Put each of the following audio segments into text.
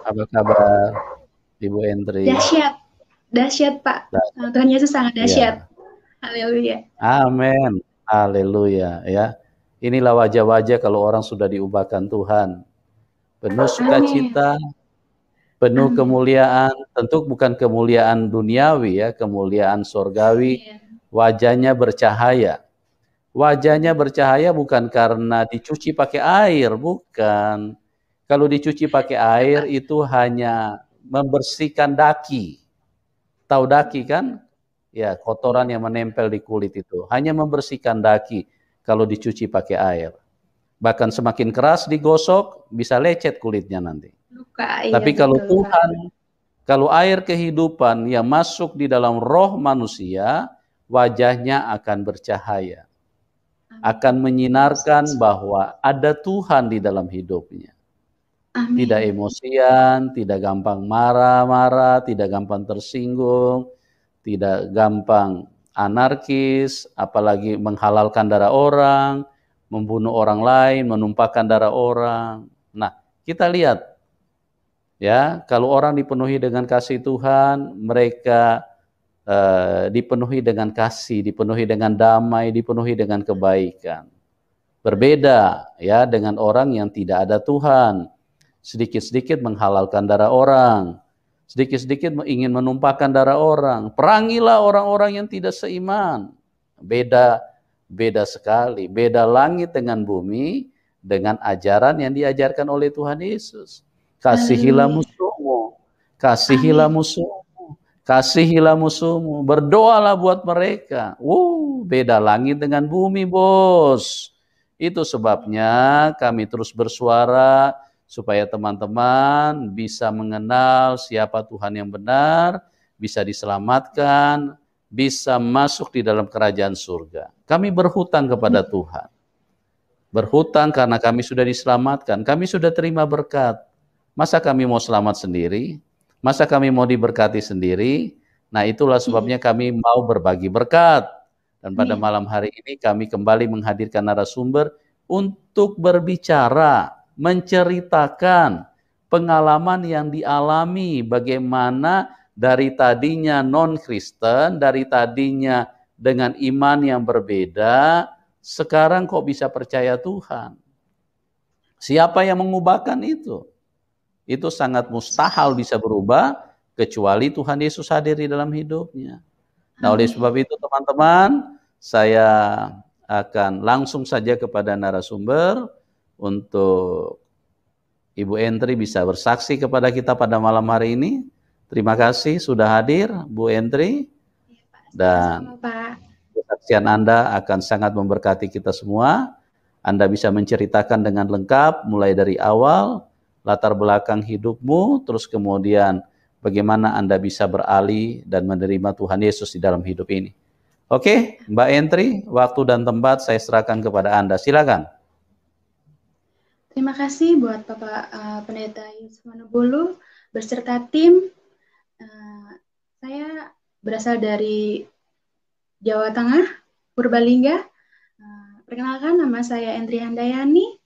Apa kabar Ibu Entri? Dahsyat, dahsyat Pak. Tuhan Yesus sangat dahsyat. Ya, Haleluya. amin. Haleluya ya. Inilah wajah-wajah kalau orang sudah diubahkan Tuhan. Penuh Amin. sukacita, penuh Amin. kemuliaan, tentu bukan kemuliaan duniawi ya, kemuliaan sorgawi, Amin. wajahnya bercahaya. Wajahnya bercahaya bukan karena dicuci pakai air, bukan. Kalau dicuci pakai air itu hanya membersihkan daki. Tahu daki kan? Ya, kotoran yang menempel di kulit itu. Hanya membersihkan daki kalau dicuci pakai air. Bahkan semakin keras digosok, bisa lecet kulitnya nanti. Luka, iya Tapi kalau betul Pak. Tuhan, kalau air kehidupan yang masuk di dalam roh manusia, wajahnya akan bercahaya. Akan menyinarkan bahwa ada Tuhan di dalam hidupnya. Tidak Amin. emosian, tidak gampang marah-marah, tidak gampang tersinggung, tidak gampang anarkis, apalagi menghalalkan darah orang, membunuh orang lain, menumpahkan darah orang. Nah, kita lihat ya, kalau orang dipenuhi dengan kasih Tuhan, mereka dipenuhi dengan kasih, dipenuhi dengan damai, dipenuhi dengan kebaikan. Berbeda ya dengan orang yang tidak ada Tuhan. Sedikit-sedikit menghalalkan darah orang, sedikit-sedikit ingin menumpahkan darah orang. Perangilah orang-orang yang tidak seiman. Beda sekali, beda langit dengan bumi dengan ajaran yang diajarkan oleh Tuhan Yesus. Kasihilah Haleluya. musuhmu, kasihilah Amin. musuhmu, kasihilah musuhmu, berdoalah buat mereka. Beda langit dengan bumi, bos. Itu sebabnya kami terus bersuara supaya teman-teman bisa mengenal siapa Tuhan yang benar, bisa diselamatkan, bisa masuk di dalam kerajaan surga. Kami berhutang kepada Tuhan. Berhutang karena kami sudah diselamatkan, kami sudah terima berkat. Masa kami mau selamat sendiri? Masa kami mau diberkati sendiri? Nah, itulah sebabnya Iya. kami mau berbagi berkat. Dan pada Amin. malam hari ini kami kembali menghadirkan narasumber untuk berbicara, menceritakan pengalaman yang dialami, bagaimana dari tadinya non-Kristen, dari tadinya dengan iman yang berbeda, sekarang kok bisa percaya Tuhan. Siapa yang mengubahkan itu? Itu sangat mustahil bisa berubah kecuali Tuhan Yesus hadir di dalam hidupnya. Nah, oleh sebab Amin. itu teman-teman, saya akan langsung saja kepada narasumber untuk Ibu Entri bisa bersaksi kepada kita pada malam hari ini. Terima kasih sudah hadir, Bu Entri. Iya, Pak. Sama-sama Dan Pak. kesaksian Anda akan sangat memberkati kita semua. Anda bisa menceritakan dengan lengkap, mulai dari awal, latar belakang hidupmu, terus kemudian bagaimana Anda bisa beralih dan menerima Tuhan Yesus di dalam hidup ini. Oke, Mbak Entri, waktu dan tempat saya serahkan kepada Anda. Silakan. Terima kasih buat Bapak Pendeta Yusuf Manubulu beserta tim. Saya berasal dari Jawa Tengah, Purbalingga. Perkenalkan, nama saya Entri Handayani.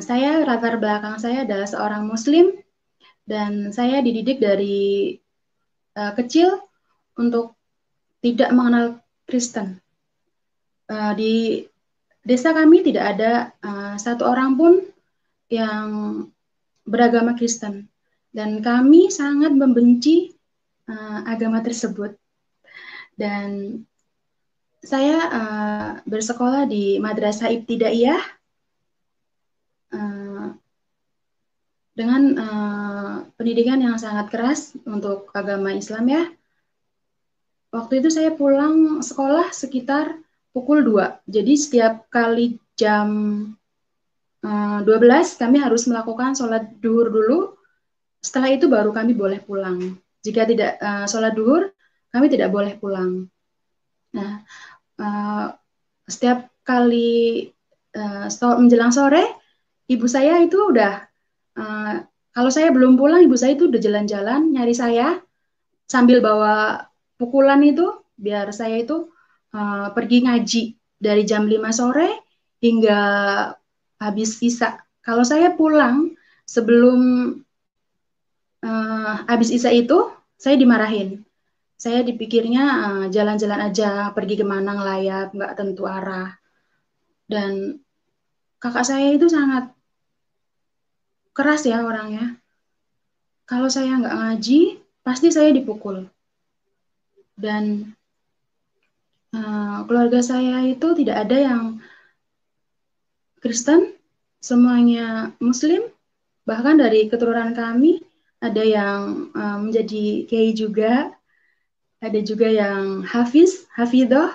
Saya latar belakang saya adalah seorang Muslim dan saya dididik dari kecil untuk tidak mengenal Kristen. Di desa kami tidak ada satu orang pun yang beragama Kristen dan kami sangat membenci agama tersebut. Dan saya bersekolah di Madrasah Ibtidaiyah dengan pendidikan yang sangat keras untuk agama Islam ya. Waktu itu saya pulang sekolah sekitar pukul 2. Jadi setiap kali jam 12 kami harus melakukan sholat duhur dulu. Setelah itu baru kami boleh pulang. Jika tidak sholat duhur, kami tidak boleh pulang. Nah, setiap kali menjelang sore, ibu saya itu udah, kalau saya belum pulang, ibu saya itu udah jalan-jalan nyari saya sambil bawa pukulan itu, biar saya itu pergi ngaji dari jam 5 sore hingga habis sisa. Kalau saya pulang sebelum habis Isya itu saya dimarahin. Saya dipikirnya jalan-jalan aja, pergi kemana ngelayap, nggak tentu arah. Dan kakak saya itu sangat keras ya orangnya. Kalau saya nggak ngaji, pasti saya dipukul. Dan keluarga saya itu tidak ada yang Kristen, semuanya Muslim. Bahkan dari keturunan kami ada yang menjadi kiai juga, ada juga yang hafiz, hafidoh,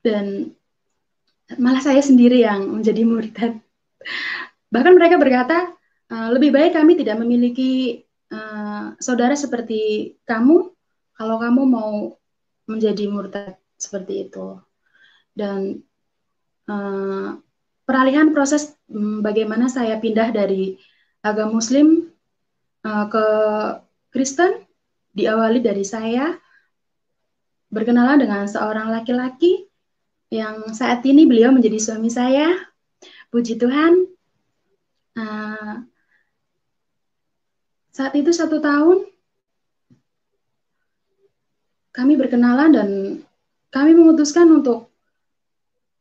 dan malah saya sendiri yang menjadi murtad. Bahkan mereka berkata, lebih baik kami tidak memiliki saudara seperti kamu, kalau kamu mau menjadi murtad seperti itu. Dan peralihan proses bagaimana saya pindah dari agama Muslim ke Kristen diawali dari saya berkenalan dengan seorang laki-laki yang saat ini beliau menjadi suami saya. Puji Tuhan. Saat itu 1 tahun kami berkenalan dan kami memutuskan untuk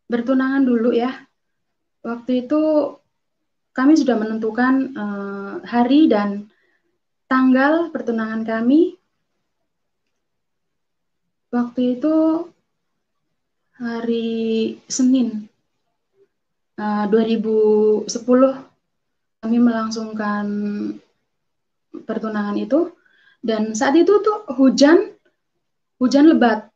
bertunangan dulu ya. Waktu itu kami sudah menentukan hari dan tanggal pertunangan kami. Waktu itu hari Senin 2010 kami melangsungkan pertunangan itu, dan saat itu tuh hujan lebat.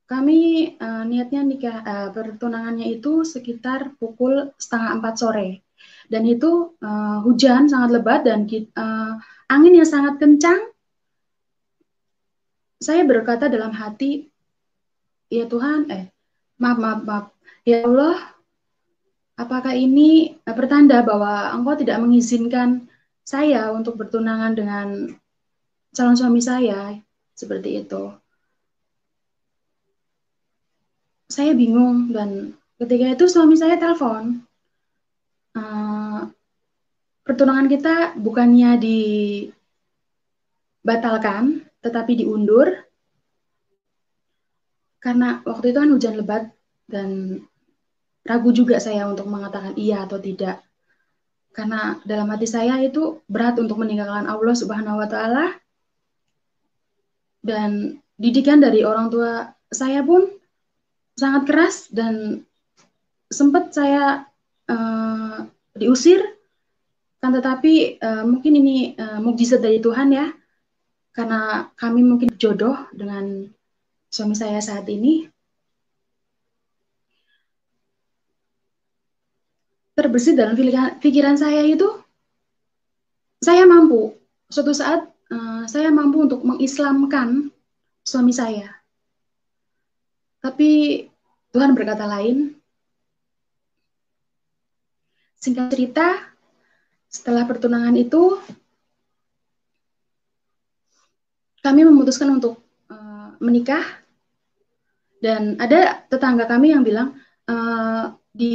Kami niatnya nikah pertunangannya itu sekitar pukul 3:30 sore, dan itu hujan sangat lebat dan angin yang sangat kencang. Saya berkata dalam hati, ya Tuhan, maaf, ya Allah, apakah ini pertanda bahwa Engkau tidak mengizinkan saya untuk bertunangan dengan calon suami saya, seperti itu. Saya bingung, dan ketika itu suami saya telepon, pertunangan kita bukannya dibatalkan, tetapi diundur, karena waktu itu kan hujan lebat, dan ragu juga saya untuk mengatakan iya atau tidak. Karena dalam hati saya itu berat untuk meninggalkan Allah Subhanahu wa Ta'ala, dan didikan dari orang tua saya pun sangat keras, dan sempat saya diusir, kan tetapi mungkin ini mukjizat dari Tuhan ya, karena kami mungkin jodoh dengan suami saya saat ini. Terbesit dalam pikiran saya itu, saya mampu, suatu saat saya mampu untuk mengislamkan suami saya. Tapi Tuhan berkata lain. Singkat cerita, setelah pertunangan itu, kami memutuskan untuk menikah, dan ada tetangga kami yang bilang, di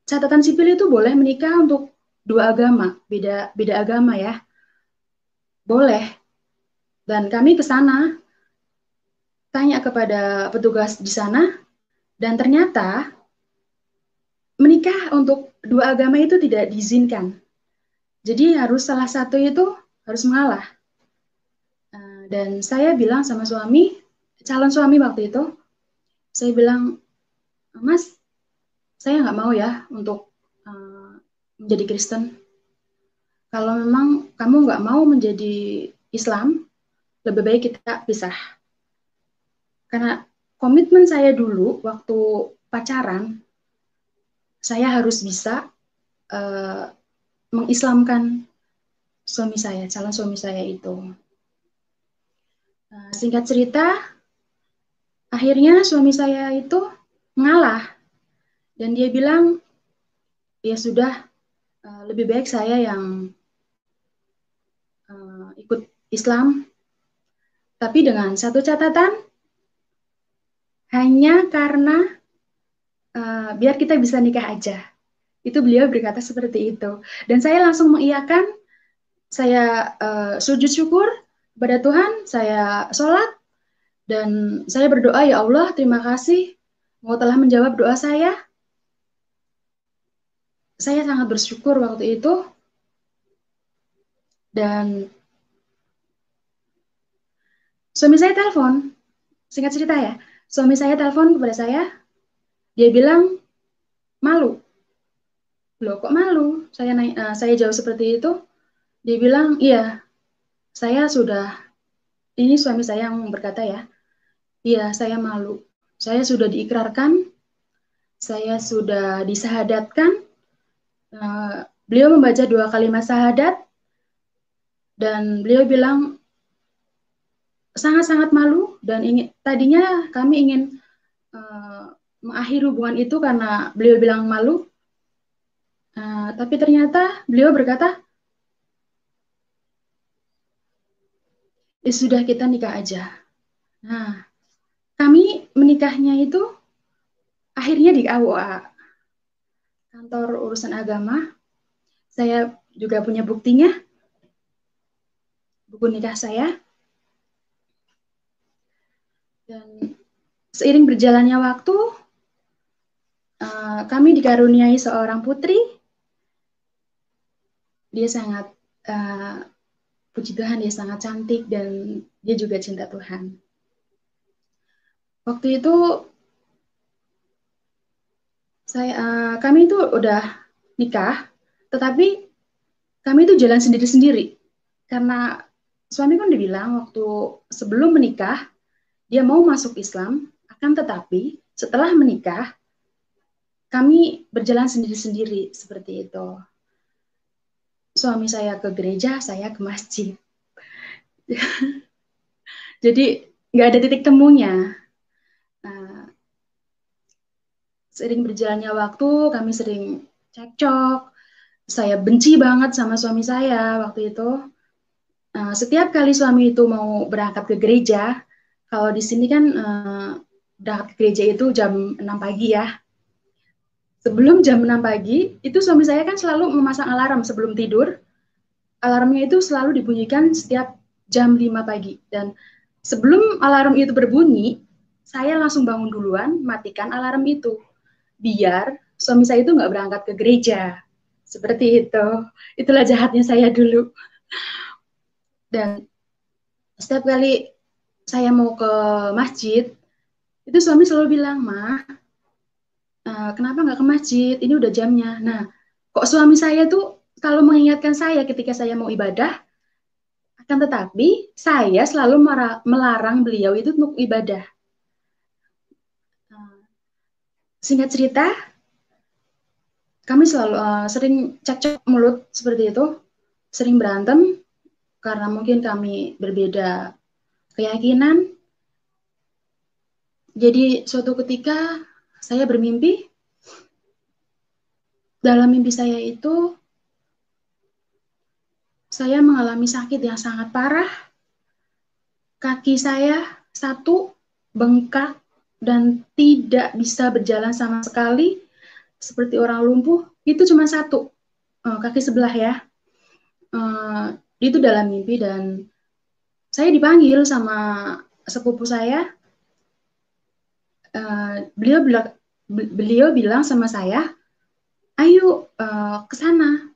catatan sipil itu boleh menikah untuk 2 agama, beda agama ya, boleh. Dan kami ke sana, tanya kepada petugas di sana, dan ternyata menikah untuk 2 agama itu tidak diizinkan. Jadi harus salah satu itu harus mengalah. Dan saya bilang sama suami, calon suami waktu itu, saya bilang, Mas, saya nggak mau ya untuk menjadi Kristen. Kalau memang kamu nggak mau menjadi Islam, lebih baik kita pisah. Karena komitmen saya dulu waktu pacaran, saya harus bisa mengislamkan suami saya, calon suami saya itu. Singkat cerita, akhirnya suami saya itu mengalah, dan dia bilang, ya sudah, lebih baik saya yang ikut Islam, tapi dengan satu catatan, hanya karena biar kita bisa nikah aja. Itu beliau berkata seperti itu. Dan saya langsung mengiyakan, saya sujud syukur kepada Tuhan, saya sholat, dan saya berdoa, ya Allah, terima kasih Engkau telah menjawab doa saya. Saya sangat bersyukur waktu itu, dan suami saya telepon, singkat cerita ya, suami saya telepon kepada saya, dia bilang, malu. Loh, kok malu? Saya jawab seperti itu, dia bilang, iya, saya sudah, ini suami saya yang berkata ya, iya, saya malu. Saya sudah diikrarkan, saya sudah disahadatkan. Beliau membaca 2 kalimat syahadat, dan beliau bilang sangat-sangat malu, dan tadinya kami ingin mengakhiri hubungan itu karena beliau bilang malu. Tapi ternyata beliau berkata, sudah kita nikah aja. Nah, kami menikahnya itu akhirnya di KUA, kantor urusan agama. Saya juga punya buktinya, buku nikah saya. Dan seiring berjalannya waktu, kami dikaruniai seorang putri. Dia sangat, puji Tuhan, dia sangat cantik dan dia juga cinta Tuhan. Waktu itu kami itu udah nikah, tetapi kami itu jalan sendiri-sendiri. Karena suami kan dibilang waktu sebelum menikah, dia mau masuk Islam, akan tetapi setelah menikah, kami berjalan sendiri-sendiri, seperti itu. Suami saya ke gereja, saya ke masjid. Jadi nggak ada titik temunya. Seiring berjalannya waktu, kami sering cekcok. Saya benci banget sama suami saya waktu itu. Setiap kali suami itu mau berangkat ke gereja, kalau di sini kan berangkat ke gereja itu jam 6 pagi ya. Sebelum jam 6 pagi, itu suami saya kan selalu memasang alarm sebelum tidur. Alarmnya itu selalu dibunyikan setiap jam 5 pagi. Dan sebelum alarm itu berbunyi, saya langsung bangun duluan, matikan alarm itu. Biar suami saya itu nggak berangkat ke gereja. Seperti itu. Itulah jahatnya saya dulu. Dan setiap kali saya mau ke masjid, itu suami selalu bilang, Ma, kenapa nggak ke masjid? Ini udah jamnya. Nah, kok suami saya tuh kalau mengingatkan saya ketika saya mau ibadah, akan tetapi saya selalu melarang beliau itu untuk ibadah. Singkat cerita, kami selalu sering cekcok mulut seperti itu, sering berantem, karena mungkin kami berbeda keyakinan. Jadi suatu ketika saya bermimpi, dalam mimpi saya itu saya mengalami sakit yang sangat parah. Kaki saya satu bengkak dan tidak bisa berjalan sama sekali, seperti orang lumpuh. Itu cuma satu, kaki sebelah ya. Itu dalam mimpi, dan saya dipanggil sama sepupu saya. Beliau bilang sama saya, ayo ke sana.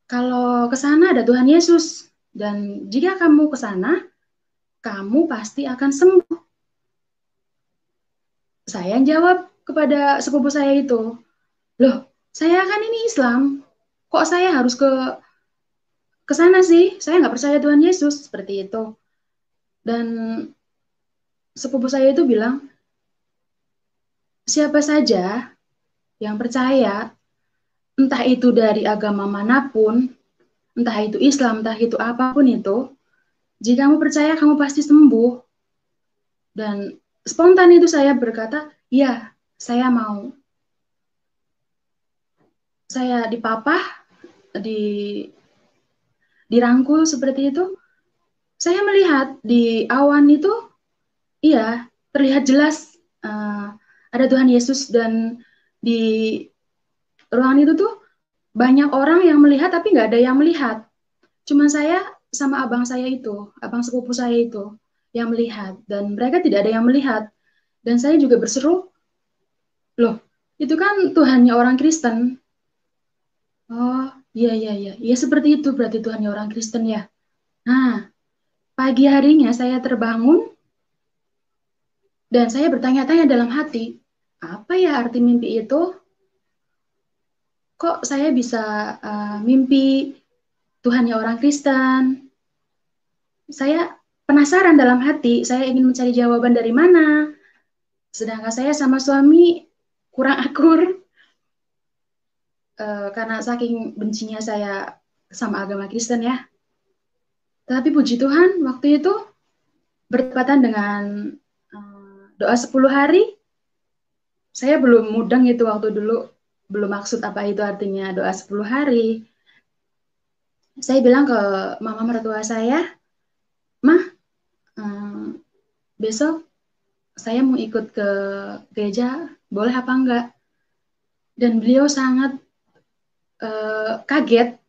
Kalau ke sana ada Tuhan Yesus, dan jika kamu ke sana, kamu pasti akan sembuh. Saya jawab kepada sepupu saya itu, loh, saya kan ini Islam, kok saya harus ke sana sih? Saya nggak percaya Tuhan Yesus, seperti itu. Dan sepupu saya itu bilang, siapa saja yang percaya, entah itu dari agama manapun, entah itu Islam, entah itu apapun itu, jika kamu percaya, kamu pasti sembuh. Dan spontan itu saya berkata, ya, saya mau. Saya dipapah, dirangkul seperti itu. Saya melihat di awan itu, iya, terlihat jelas ada Tuhan Yesus, dan di ruangan itu tuh banyak orang yang melihat, tapi nggak ada yang melihat. Cuma saya sama abang saya itu, abang sepupu saya itu yang melihat, dan mereka tidak ada yang melihat. Dan saya juga berseru, loh, itu kan Tuhannya orang Kristen. Oh, iya, iya, iya. Iya, seperti itu berarti Tuhannya orang Kristen ya. Nah, pagi harinya saya terbangun dan saya bertanya-tanya dalam hati, apa ya arti mimpi itu? Kok saya bisa mimpi Tuhannya orang Kristen? Saya penasaran dalam hati, saya ingin mencari jawaban dari mana. Sedangkan saya sama suami kurang akur karena saking bencinya saya sama agama Kristen ya. Tapi puji Tuhan, waktu itu bertepatan dengan doa 10 hari, saya belum mudeng itu waktu dulu, belum maksud apa itu artinya doa 10 hari. Saya bilang ke mama mertua saya, Mah, besok saya mau ikut ke gereja, boleh apa enggak? Dan beliau sangat kaget,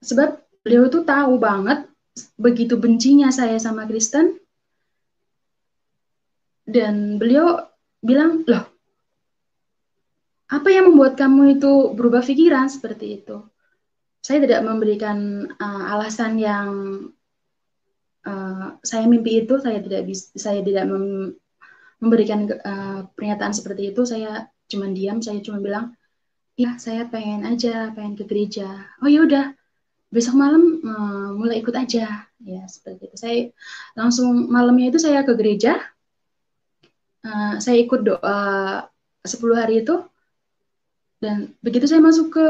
sebab beliau tuh tahu banget begitu bencinya saya sama Kristen, dan beliau bilang, loh, apa yang membuat kamu itu berubah pikiran seperti itu? Saya tidak memberikan alasan yang saya mimpi itu, saya tidak memberikan pernyataan seperti itu. Saya cuma diam, saya cuma bilang, ya saya pengen aja, pengen ke gereja. Oh ya udah, besok malam mulai ikut aja, ya seperti itu. Saya langsung malamnya itu saya ke gereja, saya ikut doa 10 hari itu, dan begitu saya masuk ke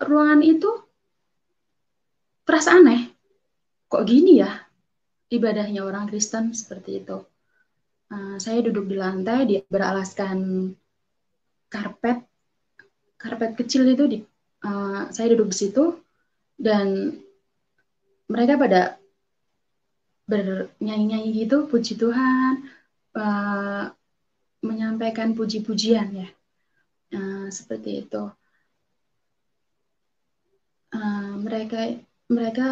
ruangan itu, terasa aneh, kok gini ya ibadahnya orang Kristen seperti itu. Saya duduk di lantai, dia beralaskan karpet, karpet kecil itu saya duduk di situ, dan mereka pada bernyanyi-nyanyi gitu, puji Tuhan, uh, menyampaikan puji-pujian ya, seperti itu. Mereka mereka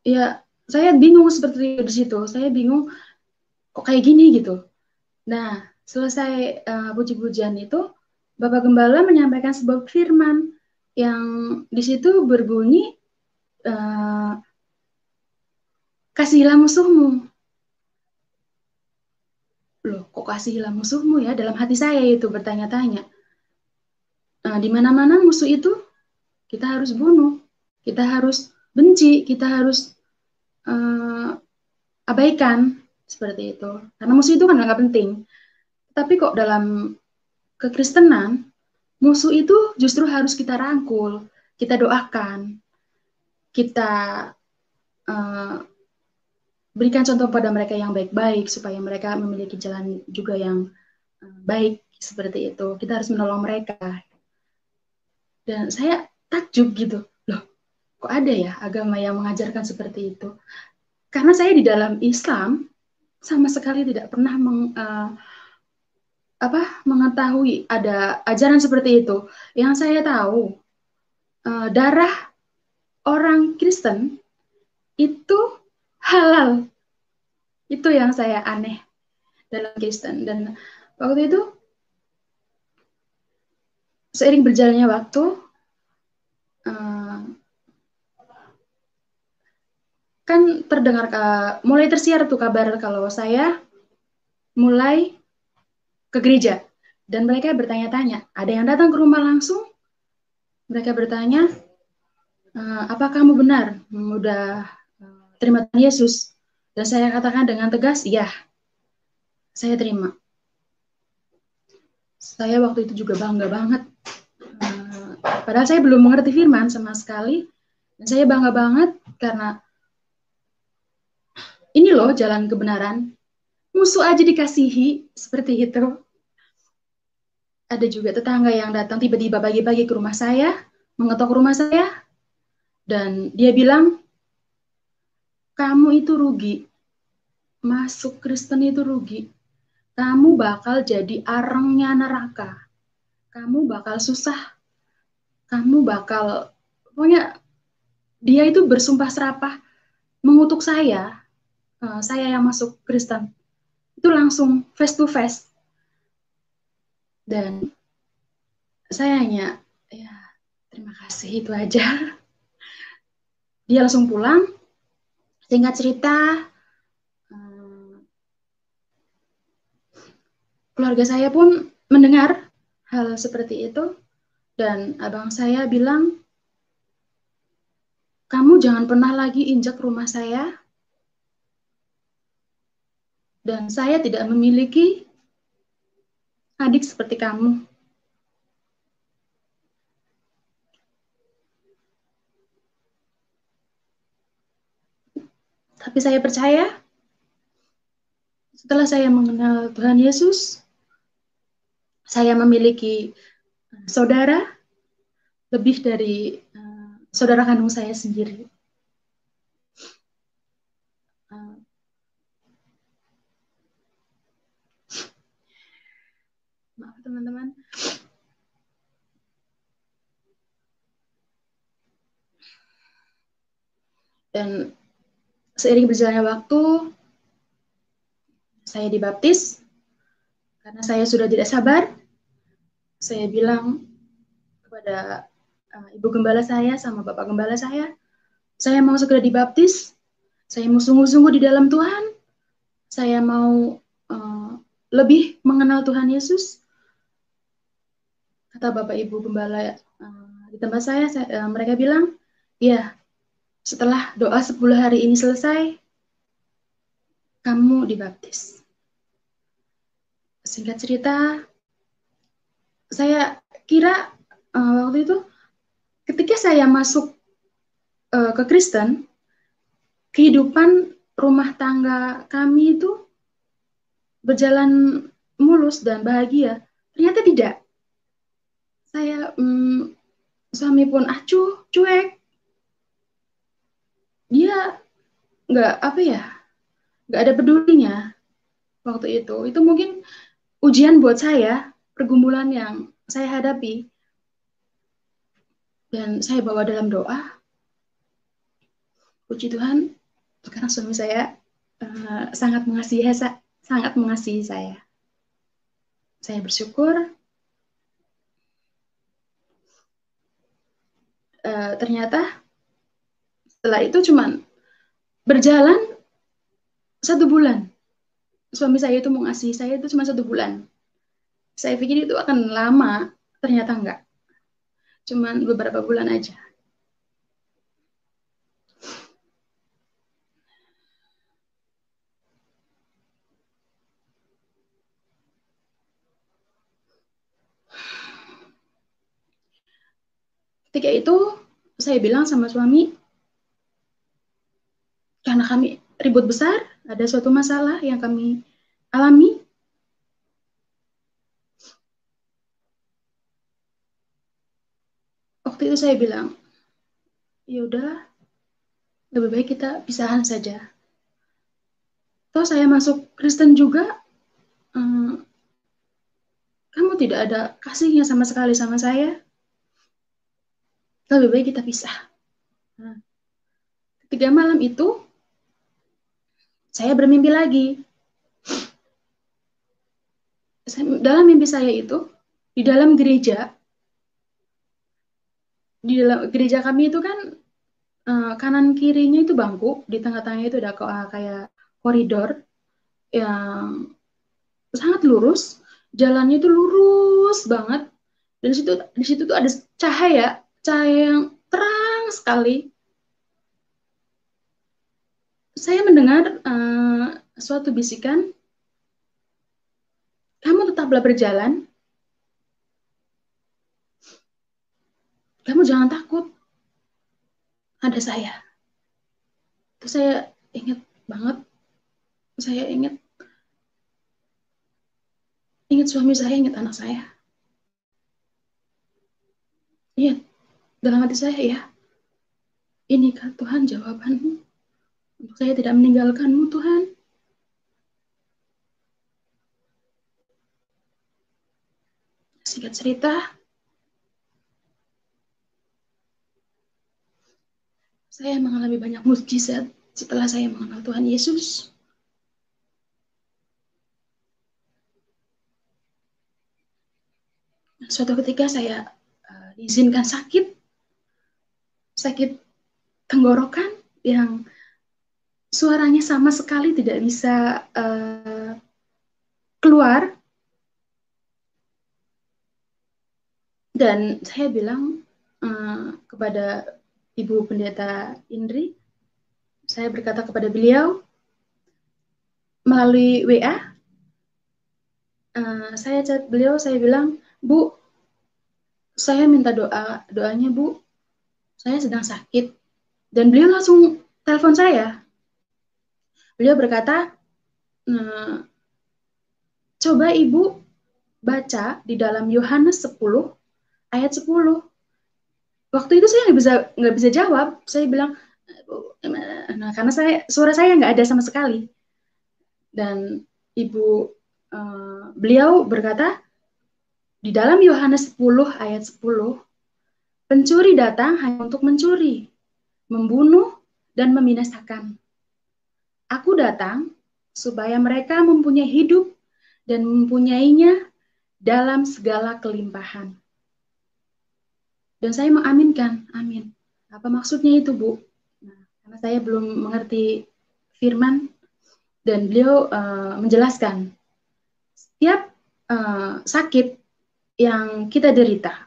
ya, saya bingung seperti di situ, saya bingung kok kayak gini gitu. Nah, selesai puji-pujian itu, Bapak Gembala menyampaikan sebuah firman yang di situ berbunyi, kasihilah musuhmu. Loh, kok kasihilah musuhmu ya? Dalam hati saya itu bertanya-tanya. Di mana-mana musuh itu kita harus bunuh, kita harus benci, kita harus abaikan seperti itu. Karena musuh itu kan nggak penting. Tapi kok dalam kekristenan, musuh itu justru harus kita rangkul, kita doakan, kita uh, berikan contoh pada mereka yang baik-baik supaya mereka memiliki jalan juga yang baik seperti itu. Kita harus menolong mereka. Dan saya takjub gitu, loh, kok ada ya agama yang mengajarkan seperti itu? Karena saya di dalam Islam sama sekali tidak pernah mengetahui ada ajaran seperti itu. Yang saya tahu, darah orang Kristen itu halal. Itu yang saya aneh dalam Kristen. Dan waktu itu, seiring berjalannya waktu, kan terdengar, mulai tersiar tuh kabar kalau saya mulai ke gereja. Dan mereka bertanya-tanya, ada yang datang ke rumah langsung, mereka bertanya, apa kamu benar udah terima Tuhan Yesus? Dan saya katakan dengan tegas, iya, saya terima. Saya waktu itu juga bangga banget. Padahal saya belum mengerti firman sama sekali. Dan saya bangga banget karena ini loh jalan kebenaran. Musuh aja dikasihi, seperti itu. Ada juga tetangga yang datang tiba-tiba pagi-pagi ke rumah saya, mengetok rumah saya, dan dia bilang, kamu itu rugi. Masuk Kristen itu rugi. Kamu bakal jadi arengnya neraka. Kamu bakal susah. Kamu bakal, pokoknya dia itu bersumpah serapah mengutuk saya yang masuk Kristen. Itu langsung face to face. Dan saya hanya, ya terima kasih, itu aja. Dia langsung pulang. Singkat cerita, keluarga saya pun mendengar hal seperti itu. Dan abang saya bilang, kamu jangan pernah lagi injak rumah saya. Dan saya tidak memiliki adik seperti kamu. Tapi saya percaya, setelah saya mengenal Tuhan Yesus, saya memiliki saudara lebih dari saudara kandung saya sendiri. Maaf teman-teman. Dan seiring berjalannya waktu, saya dibaptis. Karena saya sudah tidak sabar, saya bilang kepada ibu gembala saya sama bapak gembala saya mau segera dibaptis, saya mau sungguh-sungguh di dalam Tuhan, saya mau lebih mengenal Tuhan Yesus. Kata bapak ibu gembala di tempat mereka bilang, ya setelah doa 10 hari ini selesai, kamu dibaptis. Singkat cerita, saya kira waktu itu ketika saya masuk ke Kristen, kehidupan rumah tangga kami itu berjalan mulus dan bahagia. Ternyata tidak. Saya suami pun acuh, cuek. Dia nggak ada pedulinya waktu itu. Itu mungkin ujian buat saya, pergumulan yang saya hadapi. Dan saya bawa dalam doa. Puji Tuhan, sekarang suami saya sangat mengasihi saya. Saya bersyukur. Ternyata setelah itu cuman berjalan 1 bulan. Suami saya itu mengasihi saya itu cuma 1 bulan. Saya pikir itu akan lama, ternyata enggak. Cuman beberapa bulan aja. Ketika itu saya bilang sama suami, karena kami ribut besar, ada suatu masalah yang kami alami. Waktu itu saya bilang, ya udahlah, lebih baik kita pisahan saja. Toh saya masuk Kristen juga, kamu tidak ada kasihnya sama sekali sama saya. Lebih baik kita pisah. Nah, ketika malam itu, saya bermimpi lagi. Dalam mimpi saya itu, di dalam gereja kami itu kan kanan kirinya itu bangku, di tengah-tengahnya itu ada kayak koridor yang sangat lurus, jalannya itu lurus banget, dan di situ tuh ada cahaya yang terang sekali. Saya mendengar suatu bisikan, kamu tetaplah berjalan, kamu jangan takut, ada saya. Itu saya ingat banget, saya ingat suami saya, ingat anak saya. Iya, dalam hati saya ya, inikah Tuhan jawabanmu? Untuk saya tidak meninggalkanmu Tuhan. Singkat cerita, saya mengalami banyak mukjizat setelah saya mengenal Tuhan Yesus. Suatu ketika saya diizinkan sakit tenggorokan yang suaranya sama sekali tidak bisa keluar. Dan saya bilang kepada Ibu Pendeta Indri, saya berkata kepada beliau melalui WA, saya chat beliau, saya bilang, Bu, saya minta doanya Bu, saya sedang sakit. Dan beliau langsung telepon saya. Beliau berkata, coba Ibu baca di dalam Yohanes 10 ayat 10. Waktu itu saya nggak bisa jawab. Saya bilang, karena suara saya nggak ada sama sekali. Dan beliau berkata, di dalam Yohanes 10 ayat 10, pencuri datang hanya untuk mencuri, membunuh, dan membinasakan. Aku datang supaya mereka mempunyai hidup dan mempunyainya dalam segala kelimpahan. Dan saya mengaminkan, amin. Apa maksudnya itu, Bu? Nah, karena saya belum mengerti firman, dan beliau menjelaskan, setiap sakit yang kita derita,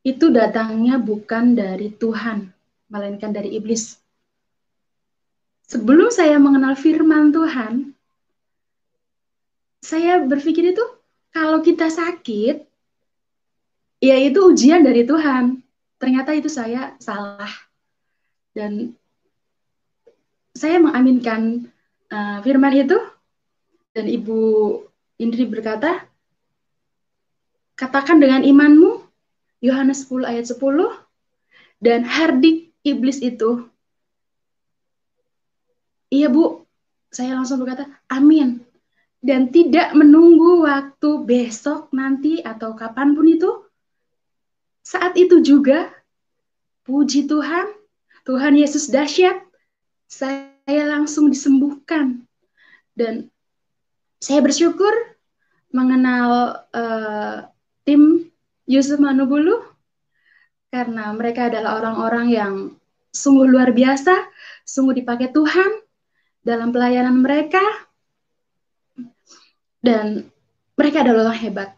itu datangnya bukan dari Tuhan, melainkan dari iblis. Sebelum saya mengenal firman Tuhan, saya berpikir itu, kalau kita sakit, ya itu ujian dari Tuhan. Ternyata itu saya salah. Dan saya mengaminkan firman itu, dan Ibu Indri berkata, katakan dengan imanmu, Yohanes 10 ayat 10, dan hardik iblis itu. Iya Bu, saya langsung berkata, amin. Dan tidak menunggu waktu besok, nanti, atau kapanpun itu, saat itu juga, puji Tuhan, Tuhan Yesus dahsyat, saya langsung disembuhkan. Dan saya bersyukur mengenal tim Yusuf Manubulu, karena mereka adalah orang-orang yang sungguh luar biasa, sungguh dipakai Tuhan dalam pelayanan mereka, dan mereka adalah orang hebat,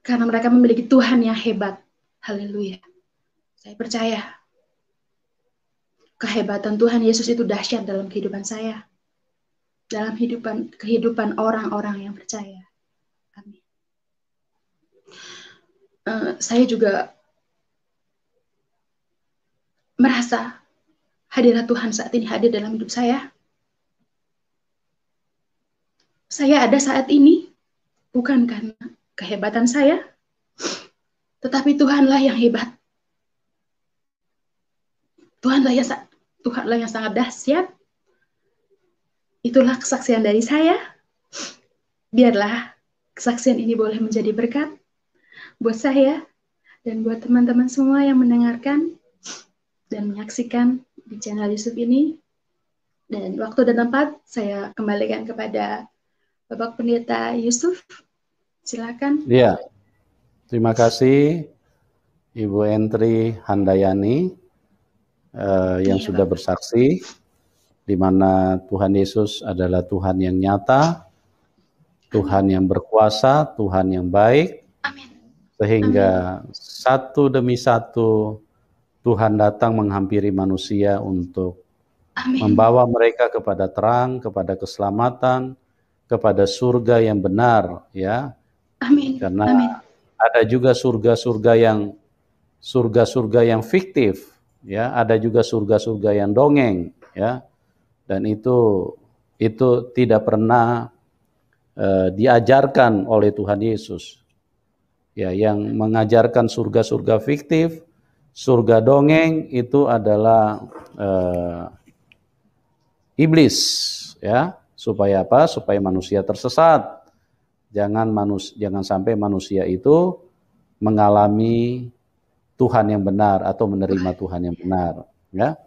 karena mereka memiliki Tuhan yang hebat. Haleluya. Saya percaya kehebatan Tuhan Yesus itu dahsyat dalam kehidupan saya, dalam kehidupan orang-orang yang percaya. Amin. Saya juga merasa hadirat Tuhan saat ini hadir dalam hidup saya. Saya ada saat ini bukan karena kehebatan saya, tetapi Tuhanlah yang hebat. Tuhanlah yang sangat dahsyat. Itulah kesaksian dari saya. Biarlah kesaksian ini boleh menjadi berkat buat saya dan buat teman-teman semua yang mendengarkan dan menyaksikan di channel Yusuf ini. Dan waktu dan tempat saya kembalikan kepada Bapak Pendeta Yusuf. Silakan. Iya, terima kasih Ibu Entri Handayani yang sudah bersaksi di mana Tuhan Yesus adalah Tuhan yang nyata, Tuhan yang berkuasa, Tuhan yang baik. Amin. Sehingga satu demi satu Tuhan datang menghampiri manusia untuk membawa mereka kepada terang, kepada keselamatan, kepada surga yang benar, ya. Amin. Karena ada juga surga-surga yang fiktif, ya. Ada juga surga-surga yang dongeng, ya. Dan itu tidak pernah diajarkan oleh Tuhan Yesus. Ya, yang mengajarkan surga-surga fiktif, surga dongeng itu adalah iblis, ya. Supaya apa? Supaya manusia tersesat. Jangan sampai manusia itu mengalami Tuhan yang benar atau menerima Tuhan yang benar. ya.